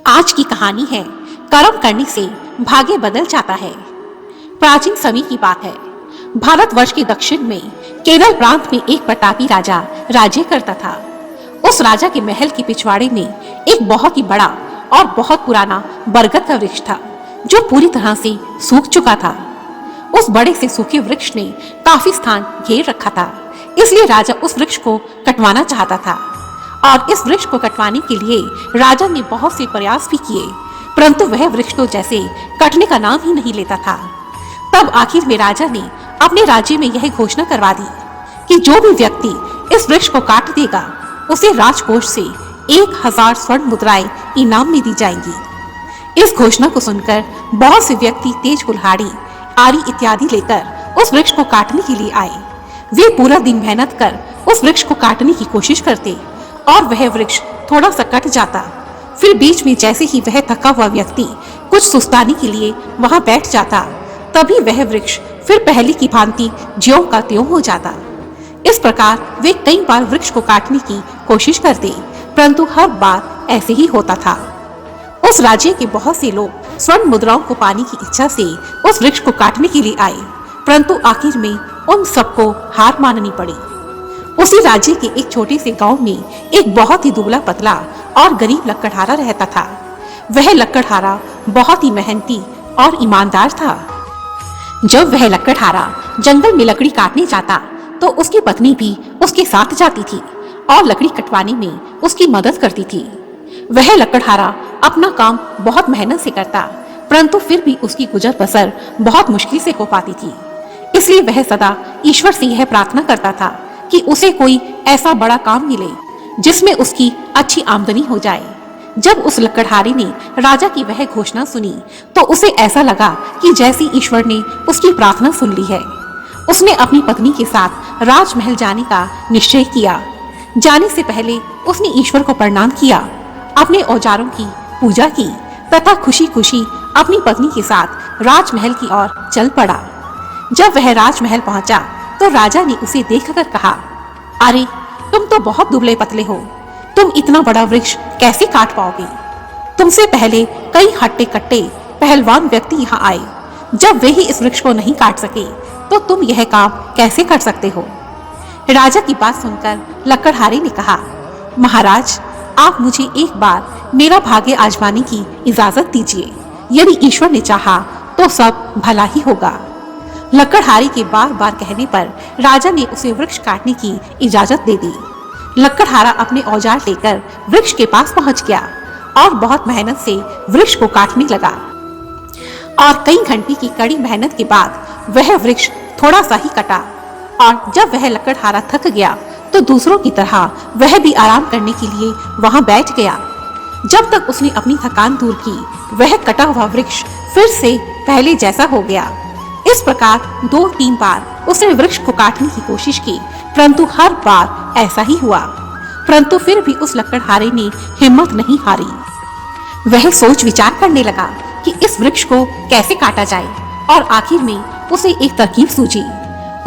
आज की कहानी है कर्म करने से भाग्य बदल जाता है। प्राचीन समय की बात है। भारतवर्ष के दक्षिण में केरल प्रांत में एक प्रतापी राजा राज्य करता था। उस राजा के महल के पिछवाड़े में एक बहुत ही बड़ा और बहुत पुराना बरगद का वृक्ष था, जो पूरी तरह से सूख चुका था। उस बड़े से सूखे वृक्ष ने काफी स्थान घेर रखा था, इसलिए राजा उस वृक्ष को कटवाना चाहता था। और इस वृक्ष को कटवाने के लिए राजा ने बहुत से प्रयास भी किए, परंतु वह वृक्ष तो जैसे कटने का नाम ही नहीं लेता था। तब आखिर में राजा ने अपने राज्य में यह घोषणा करवा दी कि जो भी व्यक्ति इस वृक्ष को काट देगा, उसे राजकोष से 1000 स्वर्ण मुद्राएं इनाम में दी जाएंगी। इस घोषणा को सुनकर बहुत से व्यक्ति तेज कुल्हाड़ी, आरी इत्यादि लेकर उस वृक्ष को काटने के लिए आए। वे पूरा दिन मेहनत कर उस वृक्ष को काटने की कोशिश करते और वह वृक्ष थोड़ा सा कट जाता। फिर बीच में जैसे ही वह थका हुआ व्यक्ति कुछ सुस्ताने के लिए वहां बैठ जाता, तभी वह वृक्ष फिर पहले की भांति ज्यों का त्यों हो जाता। इस प्रकार वे कई बार वृक्ष को काटने की कोशिश करते, परंतु हर बार ऐसे ही होता था। उस राज्य के बहुत से लोग स्वर्ण मुद्राओं को पाने की इच्छा से उस वृक्ष को काटने के लिए आए, परंतु आखिर में उन सबको हार माननी पड़ी। उसी राज्य के एक छोटे से गांव में एक बहुत ही दुबला पतला और गरीब लकड़हारा रहता था। वह लकड़हारा बहुत ही मेहनती और ईमानदार था। जब वह लकड़हारा जंगल में लकड़ी काटने जाता, तो उसकी पत्नी भी उसके साथ जाती थी और लकड़ी कटवाने में उसकी मदद करती थी। वह लकड़हारा अपना काम बहुत मेहनत से करता, परंतु फिर भी उसकी गुजर बसर बहुत मुश्किल से हो पाती थी। इसलिए वह सदा ईश्वर से यह प्रार्थना करता था कि उसे कोई ऐसा बड़ा काम मिले जिसमें उसकी अच्छी आमदनी हो जाए। जब उस लकड़हारे ने राजा की वह घोषणा सुनी, तो उसे ऐसा लगा कि जैसे ईश्वर ने उसकी प्रार्थना सुन ली है। उसने अपनी पत्नी के साथ राजमहल जाने का निश्चय किया। जाने से पहले उसने ईश्वर को प्रणाम किया, अपने औजारों की पूजा की तथा खुशी खुशी अपनी पत्नी के साथ राजमहल की ओर चल पड़ा। जब वह राजमहल पहुंचा, तो राजा ने उसे देखकर कहा, अरे तुम तो बहुत दुबले पतले हो, तुम इतना बड़ा वृक्ष कैसे काट पाओगे? तुमसे पहले कई हट्टे कट्टे पहलवान व्यक्ति यहाँ आए, जब वे ही इस वृक्ष को नहीं काट सके, तो तुम यह काम कैसे कर सकते हो? राजा की बात सुनकर लकड़हारे ने कहा, महाराज, आप मुझे एक बार मेरा भाग्य आजमाने की इजाजत दीजिए। यदि ईश्वर ने चाहा तो सब भला ही होगा। लकड़हारे के बार बार कहने पर राजा ने उसे वृक्ष काटने की इजाजत दे दी। लकड़हारा अपने औजार लेकर वृक्ष के पास पहुंच गया और बहुत मेहनत से वृक्ष को काटने लगा। और कई घंटे की कड़ी मेहनत के बाद वह वृक्ष थोड़ा सा ही कटा। और जब वह लकड़हारा थक गया, तो दूसरों की तरह वह भी आराम करने के लिए वहां बैठ गया। जब तक उसने अपनी थकान दूर की, वह कटा हुआ वृक्ष फिर से पहले जैसा हो गया। इस प्रकार 2-3 बार उसने वृक्ष को काटने की कोशिश की, परंतु हर बार ऐसा ही हुआ। परंतु फिर भी उस लकड़हारे ने हिम्मत नहीं हारी। वह सोच विचार करने लगा कि इस वृक्ष को कैसे काटा जाए, और आखिर में उसे एक तरकीब सूझी।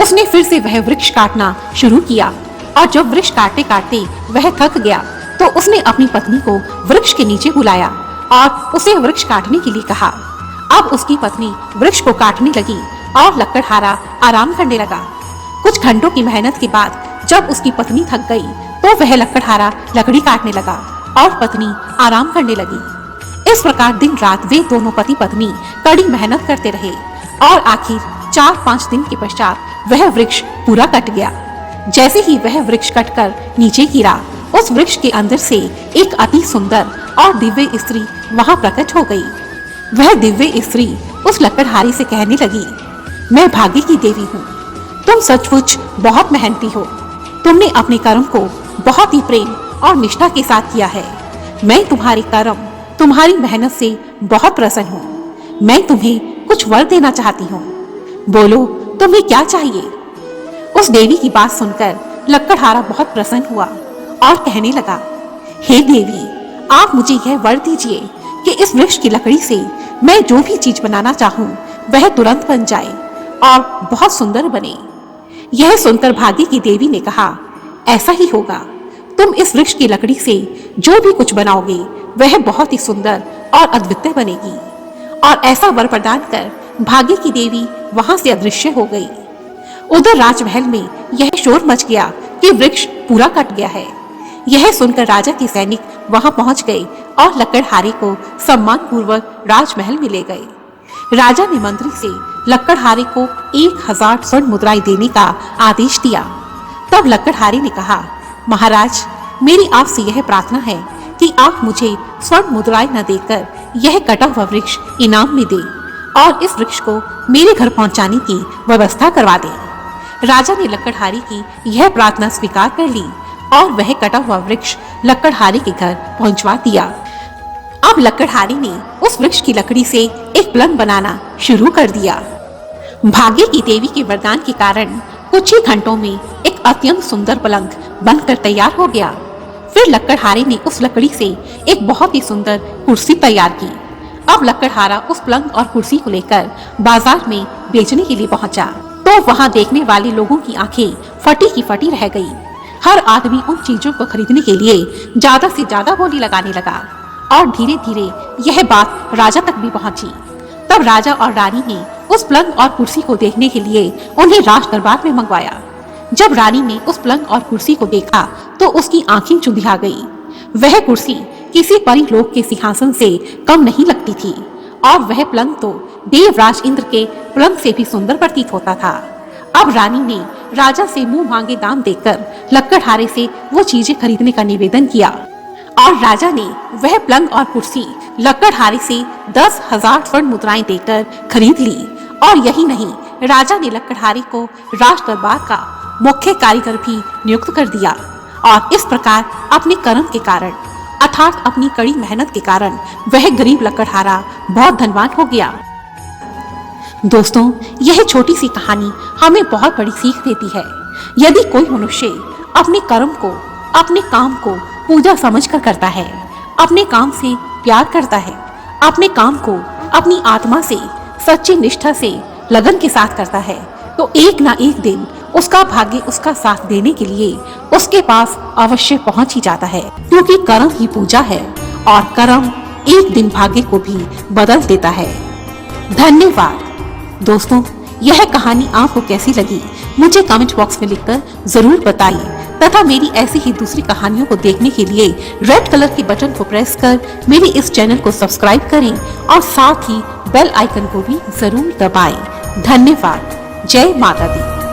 उसने फिर से वह वृक्ष काटना शुरू किया, और जब वृक्ष काटते काटते वह थक गया, तो उसने अपनी पत्नी को वृक्ष के नीचे बुलाया और उसे वृक्ष काटने के लिए कहा। अब उसकी पत्नी वृक्ष को काटने लगी और लकड़हारा आराम करने लगा। कुछ घंटों की मेहनत के बाद जब उसकी पत्नी थक गई, तो वह लकड़हारा लकड़ी काटने लगा और पत्नी आराम करने लगी। इस प्रकार दिन रात वे दोनों पति पत्नी कड़ी मेहनत करते रहे, और आखिर 4-5 दिन के पश्चात वह वृक्ष पूरा कट गया। जैसे ही वह वृक्ष कटकर नीचे गिरा, उस वृक्ष के अंदर से एक अति सुंदर और दिव्य स्त्री वहां प्रकट हो गई। वह दिव्य स्त्री उस लकड़हारे से कहने लगी, मैं भाग्य की देवी हूँ, तुम सचमुच बहुत मेहनती हो। तुमने अपने कर्म को बहुत ही प्रेम और निष्ठा के साथ किया है। मैं तुम्हारे कर्म, तुम्हारी मेहनत से बहुत प्रसन्न हूँ। मैं तुम्हें कुछ वर देना चाहती हूँ, बोलो तुम्हें क्या चाहिए? उस देवी की बात सुनकर लकड़हारा बहुत प्रसन्न हुआ और कहने लगा, हे देवी, आप मुझे यह वर दीजिए कि इस वृक्ष की लकड़ी से मैं जो भी चीज बनाना चाहूँ वह तुरंत बन जाए और बहुत सुंदर बने। यह सुनकर भाग्य की देवी ने कहा, ऐसा ही होगा, तुम इस वृक्ष की लकड़ी से जो भी कुछ बनाओगे वह बहुत ही सुंदर और अद्वितीय बनेगी। और ऐसा वर प्रदान कर भाग्य की देवी वहां से अदृश्य हो गई। उधर राजमहल में यह शोर मच गया कि वृक्ष पूरा कट गया है। यह सुनकर राजा के सैनिक वहां पहुंच गए और लकड़हारे को सम्मान पूर्वक राजमहल में ले गए। राजा ने मंत्री से लकड़हारे को 1000 स्वर्ण मुद्राएं देने का आदेश दिया। तब लकड़हारे ने कहा, महाराज, मेरी आपसे यह प्रार्थना है कि आप मुझे स्वर्ण मुद्राएं न देकर यह कटा हुआ वृक्ष इनाम में दें और इस वृक्ष को मेरे घर पहुंचाने की व्यवस्था करवा दें। राजा ने लकड़हारे की यह प्रार्थना स्वीकार कर ली और वह कटा हुआ वृक्ष लकड़हारे के घर पहुंचवा दिया। अब लकड़हारे ने उस वृक्ष की लकड़ी से एक पलंग बनाना शुरू कर दिया। भाग्य की देवी के वरदान के कारण कुछ ही घंटों में एक अत्यंत सुंदर पलंग बनकर तैयार हो गया। फिर लकड़हारे ने उस लकड़ी से एक बहुत ही सुंदर कुर्सी तैयार की। अब लकड़हारा उस पलंग और कुर्सी को लेकर बाजार में बेचने के लिए पहुंचा तो वहां देखने वाले लोगों की आंखें फटी की फटी रह गई। हर आदमी उन चीजों को खरीदने के लिए ज्यादा से ज्यादा बोली लगाने लगा और धीरे धीरे यह बात राजा तक भी पहुंची। तब राजा और रानी ने उस पलंग और कुर्सी को देखने के लिए उन्हें राज दरबार में मंगवाया। जब रानी ने उस पलंग और कुर्सी को देखा तो उसकी आंखें चुंधिया गई। वह कुर्सी किसी परिलोक के सिंहासन से कम नहीं लगती थी और वह पलंग तो देवराज इंद्र के पलंग से भी सुंदर प्रतीत होता था। अब रानी ने राजा से मुंह मांगे दाम देकर लकड़हारे से वो चीजें खरीदने का निवेदन किया और राजा ने वह पलंग और कुर्सी लकड़हारे से 10,000 स्वर्ण मुद्राएं देकर खरीद ली। और यही नहीं, राजा ने लकड़हारे को राज दरबार का मुख्य कारीगर भी नियुक्त कर दिया और इस प्रकार अपने कर्म के कारण अर्थात अपनी कड़ी मेहनत के कारण वह गरीब लकड़हारा बहुत धनवान हो गया। दोस्तों, यह छोटी सी कहानी हमें बहुत बड़ी सीख देती है। यदि कोई मनुष्य अपने कर्म को, अपने काम को पूजा समझकर करता है, अपने काम से प्यार करता है, अपने काम को अपनी आत्मा से सच्ची निष्ठा से लगन के साथ करता है, तो एक ना एक दिन उसका भाग्य उसका साथ देने के लिए उसके पास अवश्य पहुंच ही जाता है, क्योंकि कर्म ही पूजा है और कर्म एक दिन भाग्य को भी बदल देता है। धन्यवाद दोस्तों, यह कहानी आपको कैसी लगी मुझे कमेंट बॉक्स में लिखकर जरूर बताइए तथा मेरी ऐसी ही दूसरी कहानियों को देखने के लिए रेड कलर के बटन को प्रेस कर मेरे इस चैनल को सब्सक्राइब करें और साथ ही बेल आइकन को भी जरूर दबाएं। धन्यवाद। जय माता दी।